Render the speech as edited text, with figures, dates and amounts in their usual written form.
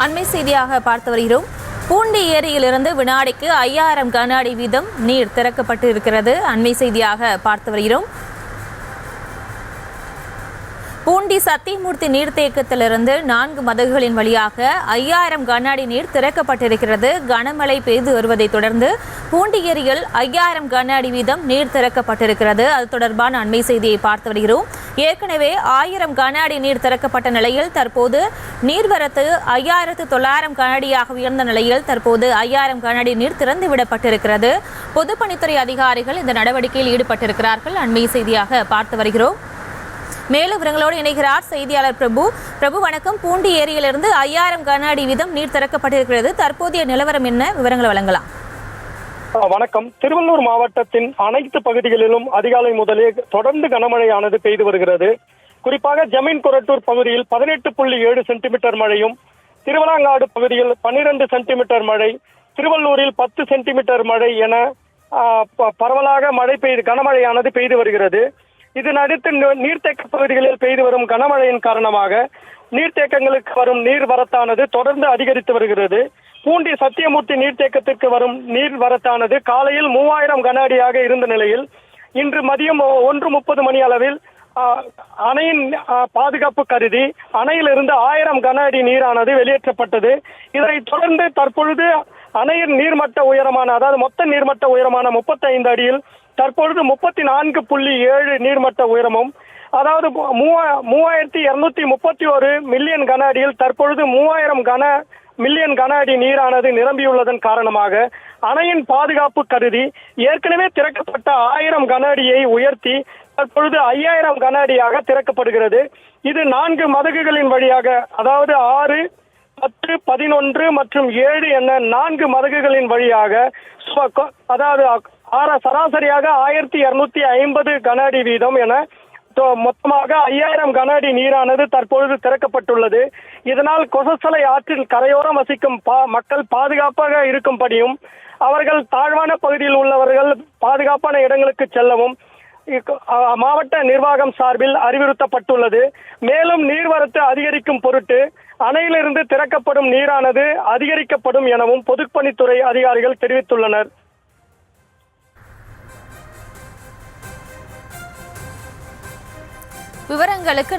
அண்மை செய்தியாக பார்த்து வருகிறோம். பூண்டி ஏரியிலிருந்து வினாடிக்கு 5000 கன அடி வீதம் நீர் திறக்கப்பட்டு இருக்கிறது. அண்மை செய்தியாக பார்த்து வருகிறோம். பூண்டி சத்தியமூர்த்தி நீர்த்தேக்கத்திலிருந்து 4 மதகுகளின் வழியாக 5000 கன அடி நீர் திறக்கப்பட்டிருக்கிறது. கனமழை பெய்து வருவதை தொடர்ந்து பூண்டி ஏரியில் 5000 கன அடி வீதம் நீர் திறக்கப்பட்டிருக்கிறது. அது தொடர்பான அண்மை செய்தியை பார்த்து வருகிறோம். ஏற்கனவே 1000 கன அடி நீர் திறக்கப்பட்ட நிலையில் தற்போது நீர்வரத்து 5900 கன அடியாக உயர்ந்த நிலையில் தற்போது 5000 கன அடி நீர் திறந்து விடப்பட்டிருக்கிறது. பொதுப்பணித்துறை அதிகாரிகள் இந்த நடவடிக்கையில் ஈடுபட்டிருக்கிறார்கள். அண்மை செய்தியாக பார்த்து வருகிறோம். மேலும் விவரங்களோடு இணைகிறார் செய்தியாளர் பிரபு. பிரபு வணக்கம். பூண்டி ஏரியிலிருந்து 5000 கன அடி வீதம் நீர் திறக்கப்பட்டிருக்கிறது. தற்போதைய நிலவரம் என்ன, விவரங்களை வழங்கலாம்? வணக்கம். திருவள்ளூர் மாவட்டத்தின் அனைத்து பகுதிகளிலும் அதிகாலை முதலே தொடர்ந்து கனமழையானது பெய்து வருகிறது. குறிப்பாக ஜமீன் கொரட்டூர் பகுதியில் 18.7 சென்டிமீட்டர் மழையும், திருவலாங்காடு பகுதியில் 12 சென்டிமீட்டர் மழை, திருவள்ளூரில் 10 சென்டிமீட்டர் மழை என பரவலாக கனமழையானது பெய்து வருகிறது. இதனடுத்து நீர்த்தேக்க பகுதிகளில் பெய்து வரும் கனமழையின் காரணமாக நீர்த்தேக்கங்களுக்கு வரும் நீர் வரத்தானது தொடர்ந்து அதிகரித்து வருகிறது. பூண்டி சத்தியமூர்த்தி நீர்த்தேக்கத்திற்கு வரும் நீர் வரத்தானது காலையில் 3000 கன அடியாக இருந்த நிலையில் இன்று மதியம் 1:30 மணி அளவில் அணையின் பாதுகாப்பு கருதி அணையிலிருந்து 1000 கன அடி நீரானது வெளியேற்றப்பட்டது. இதனைத் தொடர்ந்து தற்பொழுது அணையின் நீர்மட்ட உயரமான, அதாவது மொத்த நீர்மட்ட உயரமான 35 அடியில் தற்பொழுது 34.7 நீர்மட்ட உயரமும், அதாவது 3231 மில்லியன் கன அடியில் தற்பொழுது 3000 மில்லியன் கன அடி நீரானது நிரம்பியுள்ளதன் காரணமாக அணையின் பாதுகாப்பு கருதி ஏற்கனவே திறக்கப்பட்ட 1000 கன அடியை உயர்த்தி தற்பொழுது 5000 கன அடியாக திறக்கப்படுகிறது. இது 4 மதகுகளின் வழியாக, அதாவது 6, 10, 11 மற்றும் 7 என 4 மதகுகளின் வழியாக, அதாவது சராசரியாக 1250 கன அடி வீதம் என மொத்தமாக 5000 கன அடி நீரானது தற்பொழுது திறக்கப்பட்டுள்ளது. இதனால் கொசஸ்தலை ஆற்றில் கரையோரம் வசிக்கும் மக்கள் பாதுகாப்பாக இருக்கும்படியும், அவர்கள் தாழ்வான பகுதியில் உள்ளவர்கள் பாதுகாப்பான இடங்களுக்கு செல்லவும் மாவட்ட நிர்வாகம் சார்பில் அறிவுறுத்தப்பட்டுள்ளது. மேலும் நீர்வரத்து அதிகரிக்கும் பொருட்டு அணையிலிருந்து திறக்கப்படும் நீரானது அதிகரிக்கப்படும் எனவும் பொதுப்பணித்துறை அதிகாரிகள் தெரிவித்துள்ளனர். விவரங்களுக்கு